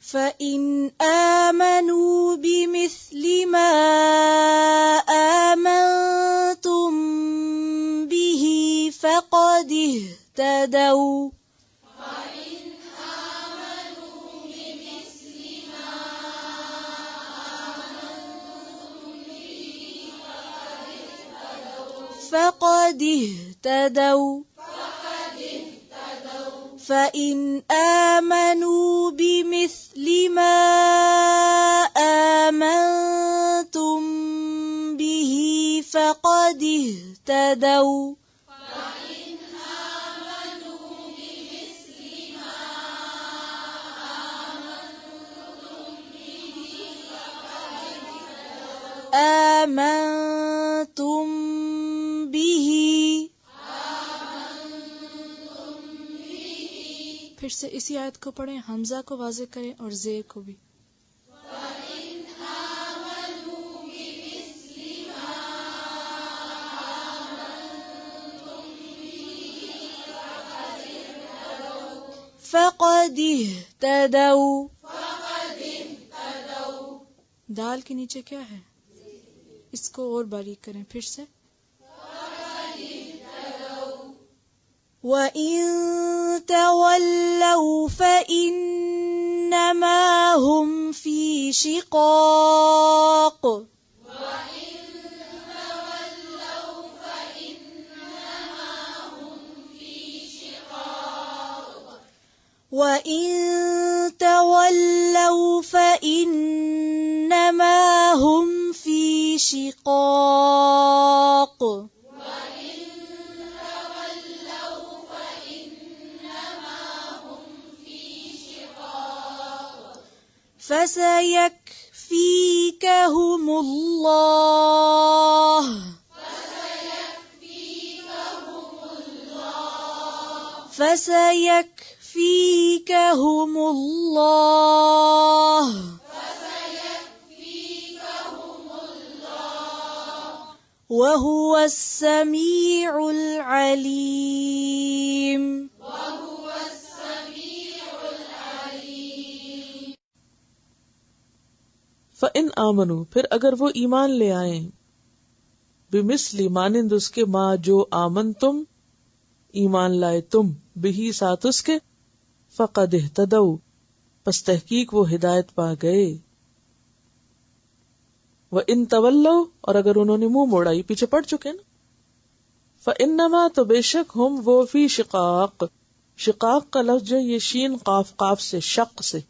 فَإِنْ آمَنُوا بِمِثْلِ مَا آمَنْتُمْ بِهِ فَقَدِ اهْتَدَوْا فَقَدِ اهْتَدَوْا فَإِنْ آمَنُوا بِمِثْلِ مَا آمَنْتُمْ بِهِ فَقَدِ اهْتَدَوْا آمنتم به پھر سے اسی آیت کو پڑھیں، حمزہ کو واضح کریں اور زیر کو بھی. فَقَدِ اهْتَدَوْا دال کے نیچے کیا ہے؟ اس کو اور باریک کریں پھر سے. وَإِن تَوَلَّوْا فَإِنَّمَا هُمْ فِي شِقَاقٍ وَإِن تَوَلَّوْا فَإِنَّمَا هُمْ فِي شِقَاقٍ فَسَيَكْفِيكَهُمُ اللَّهُ فَسَيَكْفِيكَهُمُ اللَّهُ وَهُوَ السَّمِيعُ الْعَلِيمُ. فَإِنْ آمَنُوا پھر اگر وہ ایمان لے آئیں، بِمِثْلِ مانند اس کے ما جو آمنتم ایمان لائے تم بہی ساتھ اس کے، فَقَدْ اهْتَدَوْا پس تحقیق وہ ہدایت پا گئے. وَإِنْ تَوَلَّوْا اور اگر انہوں نے منہ موڑا، یہ پیچھے پڑ چکے نا. فَإِنَّمَا تو بے شک ہم وہ فی شقاق، شقاق کا لفظ جو یہ شین قاف قاف سے شق سے.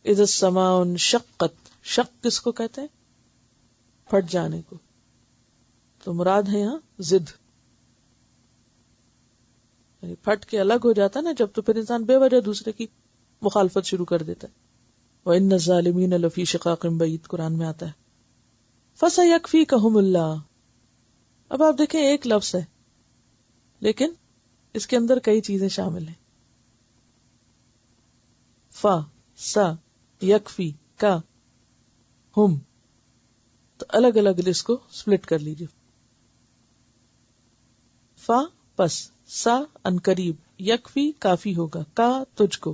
اذا السماء انشقت، شق کس کو کہتے ہیں؟ پھٹ جانے کو. تو مراد ہے یہاں ضد، یعنی پھٹ کے الگ ہو جاتا ہے نا جب، تو پھر انسان بے وجہ دوسرے کی مخالفت شروع کر دیتا ہے. وَإِنَّ الظَّالِمِينَ لَفِي شِقَاقٍ بَعِيدٍ قرآن میں آتا ہے. فَسَيَكْفِيكَهُمُ اللَّهُ. اب آپ دیکھیں ایک لفظ ہے لیکن اس کے اندر کئی چیزیں شامل ہیں. فا سا یکفی کا ہم، تو الگ الگ اس کو سپلٹ کر لیجیے. فا پس، سا ان قریب، یکفی کافی ہوگا، کا تجھ کو،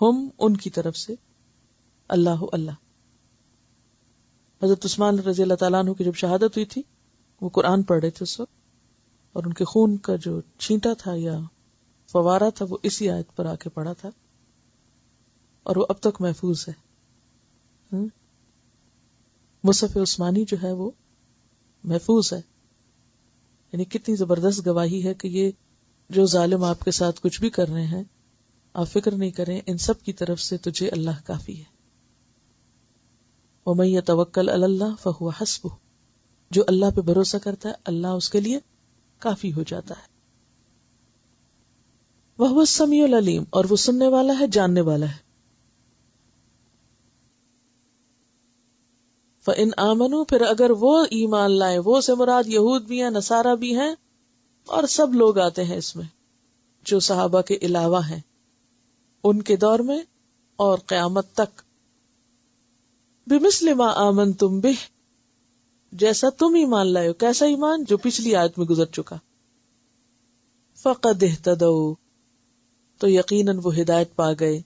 ہم ان کی طرف سے، اللہ اللہ. حضرت عثمان رضی اللہ تعالیٰ عنہ کی جب شہادت ہوئی تھی، وہ قرآن پڑھ رہے تھے اس وقت، اور ان کے خون کا جو چھینٹا تھا یا فوارہ تھا وہ اسی آیت پر آ کے پڑا تھا، اور وہ اب تک محفوظ ہے. مصحف عثمانی جو ہے وہ محفوظ ہے. یعنی کتنی زبردست گواہی ہے کہ یہ جو ظالم آپ کے ساتھ کچھ بھی کر رہے ہیں، آپ فکر نہیں کریں، ان سب کی طرف سے تجھے اللہ کافی ہے. وَمَن يَتَوَكَّلْ عَلَى اللَّهِ فَهُوَ حَسْبُهُ. جو اللہ پہ بھروسہ کرتا ہے اللہ اس کے لیے کافی ہو جاتا ہے. وَهُوَ السَّمِيعُ الْعَلِيمُ اور وہ سننے والا ہے، جاننے والا ہے. فَإِنْ آمَنُوا پھر اگر وہ ایمان لائیں، وہ سے مراد یہود بھی ہیں، نصارہ بھی ہیں، اور سب لوگ آتے ہیں اس میں جو صحابہ کے علاوہ ہیں، ان کے دور میں اور قیامت تک. بِمِثْلِ مَا آمَنْتُمْ بِهِ جیسا تم ایمان لائے ہو. کیسا ایمان؟ جو پچھلی آیت میں گزر چکا. فَقَدْ اهْتَدَوْا تو یقیناً وہ ہدایت پا گئے.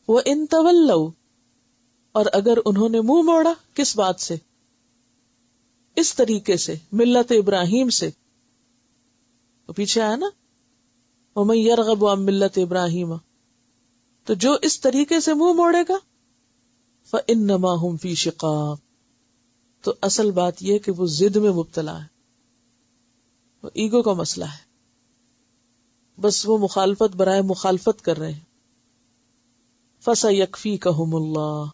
وَإِن تَوَلَّوْا، اور اگر انہوں نے منہ موڑا کس بات سے؟ اس طریقے سے، ملت ابراہیم سے. تو پیچھے آیا نا وَمَن يَرْغَبُ عَن مِلَّةِ إِبْرَاهِيمَ، تو جو اس طریقے سے منہ موڑے گا فَإِنَّمَا هُمْ فِي شِقَاقٍ، تو اصل بات یہ کہ وہ ضد میں مبتلا ہے، وہ ایگو کا مسئلہ ہے، بس وہ مخالفت برائے مخالفت کر رہے ہیں. فَسَيَكْفِيكَهُمُ اللَّهُ،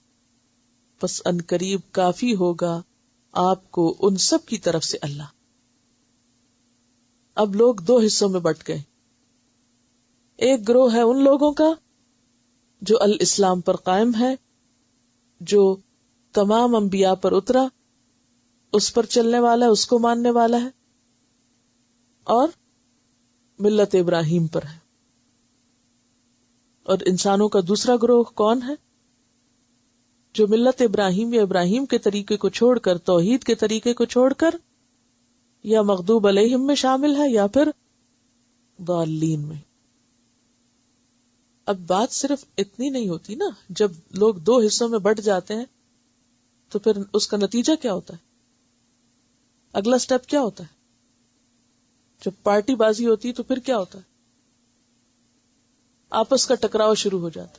پس ان قریب کافی ہوگا آپ کو ان سب کی طرف سے اللہ. اب لوگ دو حصوں میں بٹ گئے. ایک گروہ ہے ان لوگوں کا جو الاسلام پر قائم ہے، جو تمام انبیاء پر اترا، اس پر چلنے والا ہے، اس کو ماننے والا ہے، اور ملت ابراہیم پر ہے. اور انسانوں کا دوسرا گروہ کون ہے؟ جو ملت ابراہیم یا ابراہیم کے طریقے کو چھوڑ کر، توحید کے طریقے کو چھوڑ کر، یا مغضوب علیہم میں شامل ہے یا پھر ضالین میں. اب بات صرف اتنی نہیں ہوتی نا، جب لوگ دو حصوں میں بٹ جاتے ہیں تو پھر اس کا نتیجہ کیا ہوتا ہے؟ اگلا سٹیپ کیا ہوتا ہے؟ جب پارٹی بازی ہوتی ہے تو پھر کیا ہوتا ہے؟ آپس کا ٹکراؤ شروع ہو جاتا.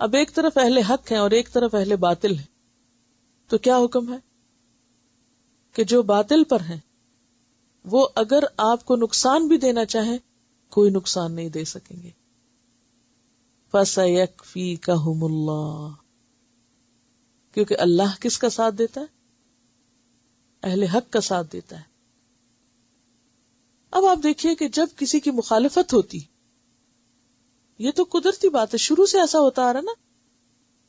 اب ایک طرف اہل حق ہیں اور ایک طرف اہل باطل ہیں، تو کیا حکم ہے کہ جو باطل پر ہیں وہ اگر آپ کو نقصان بھی دینا چاہیں کوئی نقصان نہیں دے سکیں گے. فَسَيَكْفِيكَهُمُ اللَّهُ، کیونکہ اللہ کس کا ساتھ دیتا ہے؟ اہل حق کا ساتھ دیتا ہے. اب آپ دیکھیے کہ جب کسی کی مخالفت ہوتی، یہ تو قدرتی بات ہے، شروع سے ایسا ہوتا آ رہا نا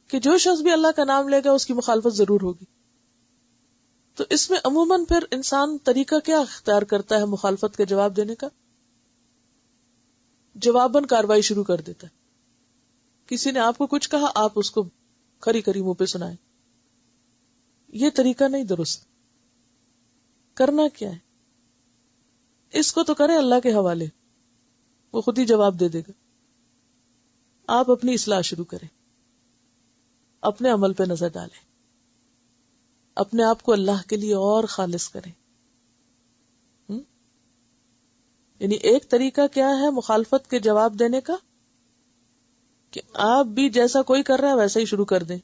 کہ جو شخص بھی اللہ کا نام لے گا اس کی مخالفت ضرور ہوگی. تو اس میں عموماً پھر انسان طریقہ کیا اختیار کرتا ہے مخالفت کا جواب دینے کا؟ جواباً کاروائی شروع کر دیتا ہے. کسی نے آپ کو کچھ کہا، آپ اس کو کھری کھری منہ پہ سنائیں. یہ طریقہ نہیں درست. کرنا کیا ہے؟ اس کو تو کرے اللہ کے حوالے، وہ خود ہی جواب دے دے گا. آپ اپنی اصلاح شروع کریں، اپنے عمل پہ نظر ڈالیں، اپنے آپ کو اللہ کے لیے اور خالص کریں. یعنی ایک طریقہ کیا ہے مخالفت کے جواب دینے کا کہ آپ بھی جیسا کوئی کر رہا ہے ویسا ہی شروع کر دیں.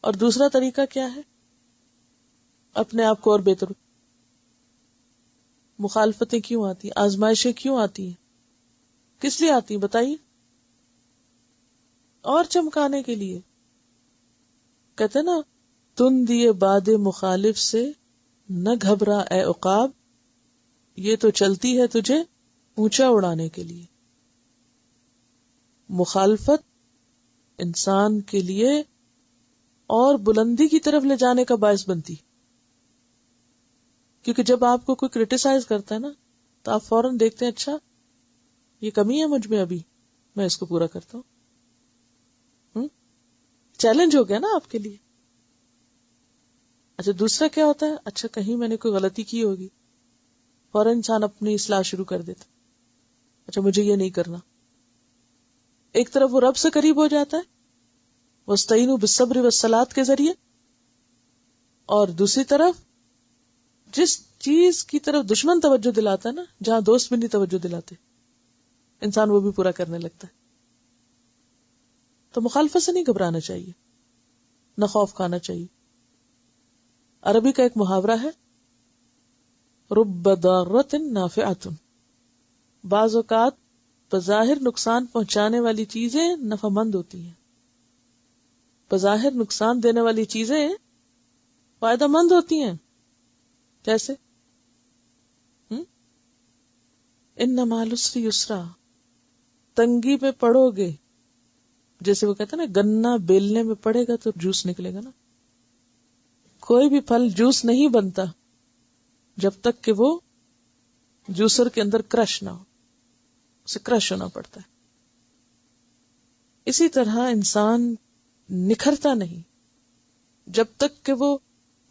اور دوسرا طریقہ کیا ہے؟ اپنے آپ کو اور بہتر. مخالفتیں کیوں آتی ہیں؟ آزمائشیں کیوں آتی ہیں؟ کس لیے آتی ہیں بتائیے؟ اور چمکانے کے لیے. کہتے نا تن دیے باد مخالف سے نہ گھبرا اے عقاب، یہ تو چلتی ہے تجھے اونچا اڑانے کے لیے. مخالفت انسان کے لیے اور بلندی کی طرف لے جانے کا باعث بنتی، کیونکہ جب آپ کو کوئی کرٹیسائز کرتا ہے نا تو آپ فوراً دیکھتے ہیں اچھا یہ کمی ہے مجھ میں، ابھی میں اس کو پورا کرتا ہوں. چیلنج ہو گیا نا آپ کے لیے. اچھا دوسرا کیا ہوتا ہے؟ اچھا کہیں میں نے کوئی غلطی کی ہوگی، فوراً انسان اپنی اصلاح شروع کر دیتا. اچھا مجھے یہ نہیں کرنا. ایک طرف وہ رب سے قریب ہو جاتا ہے وَاسْتَعِینُوا بِالصَّبْرِ وَالصَّلَاةِ کے ذریعے، اور دوسری طرف جس چیز کی طرف دشمن توجہ دلاتا ہے نا، جہاں دوست بھی نہیں توجہ دلاتے، انسان وہ بھی پورا کرنے لگتا ہے. تو مخالفت سے نہیں گھبرانا چاہیے، نہ خوف کھانا چاہیے. عربی کا ایک محاورہ ہے رب ضارۃ نافعۃ، بعض اوقات بظاہر نقصان پہنچانے والی چیزیں نفع مند ہوتی ہیں. بظاہر نقصان دینے والی چیزیں فائدہ مند ہوتی ہیں. کیسے؟ ان مع العسر یسرا، تنگی میں پڑو گے، جیسے وہ کہتے ہیں نا گنا بیلنے میں پڑے گا تو جوس نکلے گا نا. کوئی بھی پھل جوس نہیں بنتا جب تک کہ وہ جوسر کے اندر کرش نہ ہو، اسے کرش ہونا پڑتا ہے. اسی طرح انسان نکھرتا نہیں جب تک کہ وہ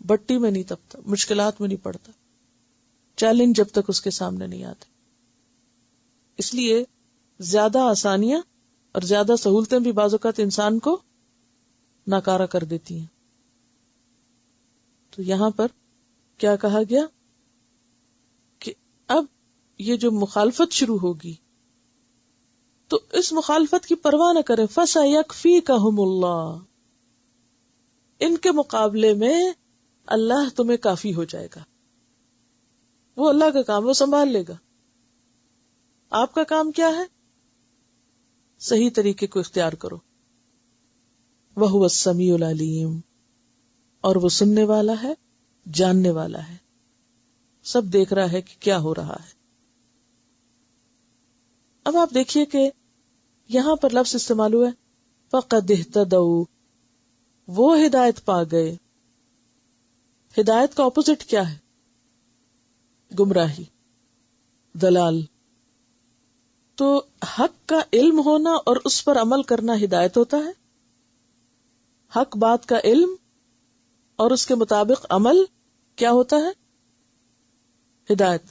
بٹی میں نہیں تپتا، مشکلات میں نہیں پڑتا، چیلنج جب تک اس کے سامنے نہیں آتے. اس لیے زیادہ آسانیاں اور زیادہ سہولتیں بھی بعض اوقات انسان کو ناکارہ کر دیتی ہیں. تو یہاں پر کیا کہا گیا کہ اب یہ جو مخالفت شروع ہوگی تو اس مخالفت کی پرواہ نہ کریں. فَسَيَكْفِيكَهُمُ اللَّهُ، ان کے مقابلے میں اللہ تمہیں کافی ہو جائے گا. وہ اللہ کا کام، وہ سنبھال لے گا. آپ کا کام کیا ہے؟ صحیح طریقے کو اختیار کرو. وَهُوَ السَّمِيعُ الْعَلِيمُ، اور وہ سننے والا ہے، جاننے والا ہے، سب دیکھ رہا ہے کہ کیا ہو رہا ہے. اب آپ دیکھیے کہ یہاں پر لفظ استعمال ہوا ہے فَقَدْ اهْتَدَوْا، وہ ہدایت پا گئے. ہدایت کا اپوزٹ کیا ہے؟ گمراہی، دلال. تو حق کا علم ہونا اور اس پر عمل کرنا ہدایت ہوتا ہے. حق بات کا علم اور اس کے مطابق عمل کیا ہوتا ہے؟ ہدایت.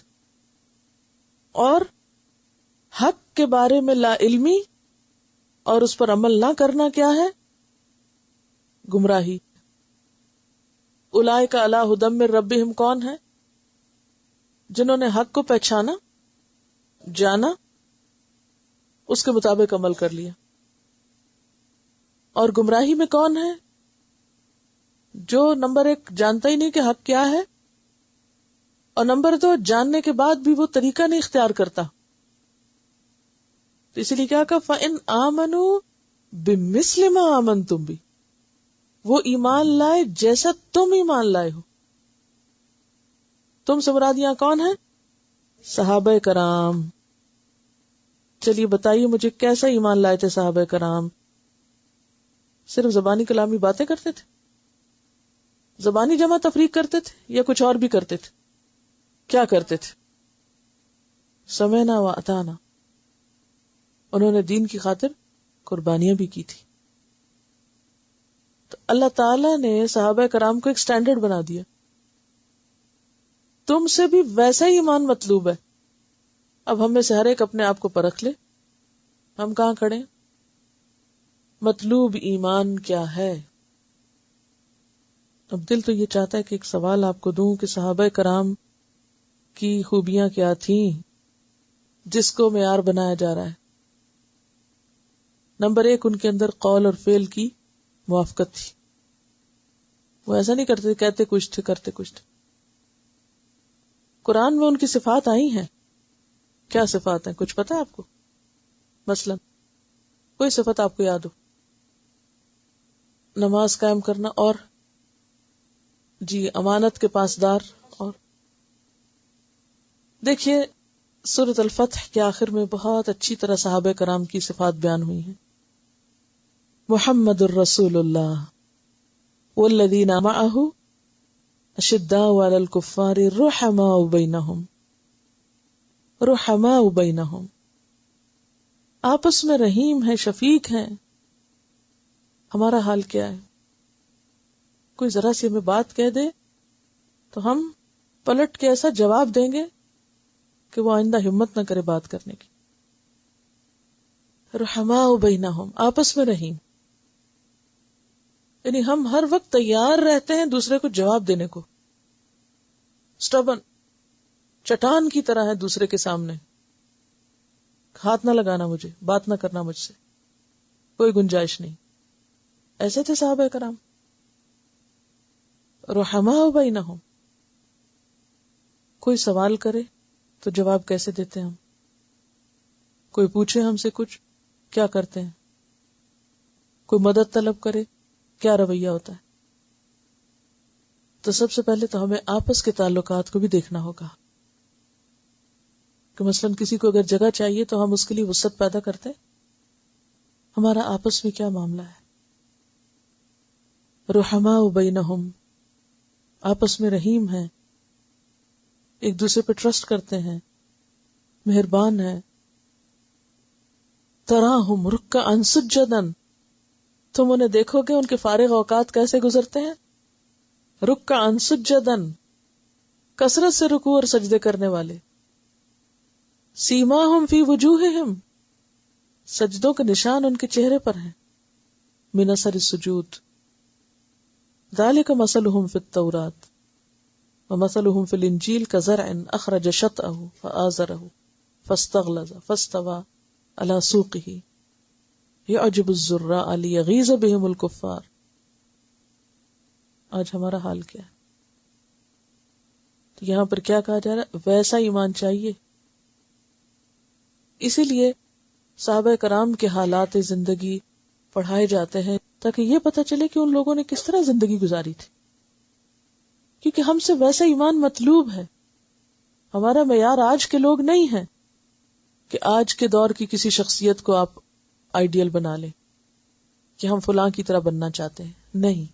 اور حق کے بارے میں لا علمی اور اس پر عمل نہ کرنا کیا ہے؟ گمراہی. اولئک علی ھدی من ربہم کون ہے؟ جنہوں نے حق کو پہچانا، جانا، اس کے مطابق عمل کر لیا. اور گمراہی میں کون ہے؟ جو نمبر 1 جانتا ہی نہیں کہ حق کیا ہے، اور نمبر 2 جاننے کے بعد بھی وہ طریقہ نہیں اختیار کرتا. تو اسی لیے کیا کہا فَإِنْ آمَنُوا بِمِثْلِ مَا آمَنْتُمْ بِهِ، وہ ایمان لائے جیسا تم ایمان لائے ہو. تم سے مراد یہاں کون ہے؟ صحابہ کرام. چلیے بتائیے مجھے کیسا ایمان لائے تھے صحابہ کرام؟ صرف زبانی کلامی باتیں کرتے تھے؟ زبانی جمع تفریق کرتے تھے یا کچھ اور بھی کرتے تھے؟ کیا کرتے تھے؟ سمعنا و اطعنا. انہوں نے دین کی خاطر قربانیاں بھی کی تھی. تو اللہ تعالیٰ نے صحابہ کرام کو ایک سٹینڈرڈ بنا دیا. تم سے بھی ویسا ہی ایمان مطلوب ہے. اب ہم میں سے ہر ایک اپنے آپ کو پرکھ لے، ہم کہاں کھڑے ہیں؟ مطلوب ایمان کیا ہے؟ اب دل تو یہ چاہتا ہے کہ ایک سوال آپ کو دوں کہ صحابہ کرام کی خوبیاں کیا تھیں جس کو معیار بنایا جا رہا ہے. نمبر 1 ان کے اندر قول اور فعل کی موافقت تھی. وہ ایسا نہیں کرتے، کہتے کچھ تھے کرتے کچھ تھے. قرآن میں ان کی صفات آئی ہیں. کیا صفات ہیں؟ کچھ پتا ہے آپ کو؟ مثلا کوئی صفت آپ کو یاد ہو؟ نماز قائم کرنا، اور جی امانت کے پاسدار. اور دیکھیے سورۃ الفتح کے آخر میں بہت اچھی طرح صحابہ کرام کی صفات بیان ہوئی ہیں. محمد الرسول اللہ والذین معہ اشداء علی الکفار رحماء بینہم. رحماء بینہم، آپس میں رحیم ہیں، شفیق ہیں. ہمارا حال کیا ہے؟ کوئی ذرا سی ہمیں بات کہہ دے تو ہم پلٹ کے ایسا جواب دیں گے کہ وہ آئندہ ہمت نہ کرے بات کرنے کی. رحماء بینہم، آپس میں رحیم. یعنی ہم ہر وقت تیار رہتے ہیں دوسرے کو جواب دینے کو. سٹبن، چٹان کی طرح ہے دوسرے کے سامنے. ہاتھ نہ لگانا مجھے، بات نہ کرنا مجھ سے، کوئی گنجائش نہیں. ایسے تھے صحابہ کرام. رحماء بینہم. کوئی سوال کرے تو جواب کیسے دیتے ہیں ہم؟ کوئی پوچھے ہم سے کچھ، کیا کرتے ہیں؟ کوئی مدد طلب کرے، کیا رویہ ہوتا ہے؟ تو سب سے پہلے تو ہمیں آپس کے تعلقات کو بھی دیکھنا ہوگا کہ مثلاً کسی کو اگر جگہ چاہیے تو ہم اس کے لیے وسعت پیدا کرتے. ہمارا آپس میں کیا معاملہ ہے؟ رحماء بینہم، آپس میں رحیم ہیں، ایک دوسرے پہ ٹرسٹ کرتے ہیں، مہربان ہیں. تراہم رکعا سجدا، تم انہیں دیکھو گے ان کے فارغ اوقات کیسے گزرتے ہیں. رکعا سجدا، کثرت سے رکوع اور سجدے کرنے والے. سیماہم فی وجوہہم، سجدوں کے نشان ان کے چہرے پر ہیں. من اثر السجود. ذلك مثلهم في التوراة ومثلهم في الانجيل كزرع اخرج شطأه فآزره فاستغلظ فاستوى على سوقه يعجب الزراء ليغيظ بهم الكفار. آج ہمارا حال کیا ہے؟ تو یہاں پر کیا کہا جا رہا ہے؟ ویسا ایمان چاہیے. اسی لیے صحابہ کرام کے حالات زندگی پڑھائے جاتے ہیں تاکہ یہ پتہ چلے کہ ان لوگوں نے کس طرح زندگی گزاری تھی. کیونکہ ہم سے ویسا ایمان مطلوب ہے. ہمارا معیار آج کے لوگ نہیں ہیں کہ آج کے دور کی کسی شخصیت کو آپ آئیڈیل بنا لیں کہ ہم فلاں کی طرح بننا چاہتے ہیں. نہیں،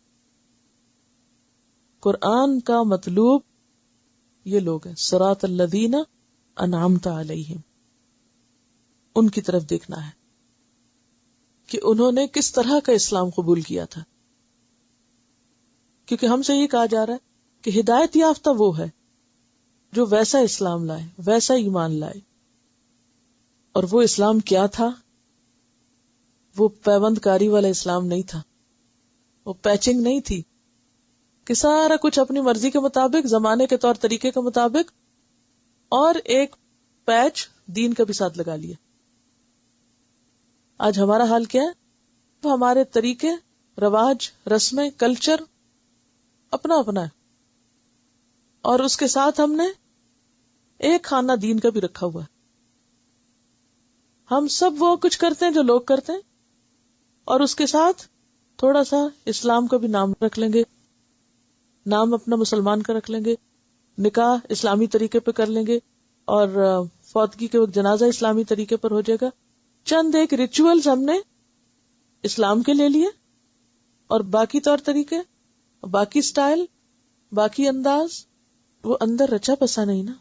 قرآن کا مطلوب یہ لوگ ہیں، صراط الذین انعمت علیہم. ان کی طرف دیکھنا ہے کہ انہوں نے کس طرح کا اسلام قبول کیا تھا. کیونکہ ہم سے یہ کہا جا رہا ہے کہ ہدایت یافتہ وہ ہے جو ویسا اسلام لائے، ویسا ایمان لائے. اور وہ اسلام کیا تھا؟ وہ پیوند کاری والا اسلام نہیں تھا، وہ پیچنگ نہیں تھی کہ سارا کچھ اپنی مرضی کے مطابق، زمانے کے طور طریقے کے مطابق، اور ایک پیچ دین کا بھی ساتھ لگا لیا. آج ہمارا حال کیا ہے؟ وہ ہمارے طریقے، رواج، رسمیں، کلچر اپنا اپنا ہے، اور اس کے ساتھ ہم نے ایک خانہ دین کا بھی رکھا ہوا ہے. ہم سب وہ کچھ کرتے ہیں جو لوگ کرتے ہیں، اور اس کے ساتھ تھوڑا سا اسلام کا بھی نام رکھ لیں گے، نام اپنا مسلمان کا رکھ لیں گے، نکاح اسلامی طریقے پہ کر لیں گے، اور فوتگی کے وقت جنازہ اسلامی طریقے پر ہو جائے گا. چند ایک ریچولز ہم نے اسلام کے لے لیے، اور باقی طور طریقے، باقی سٹائل، باقی انداز وہ اندر رچا بسا نہیں نا.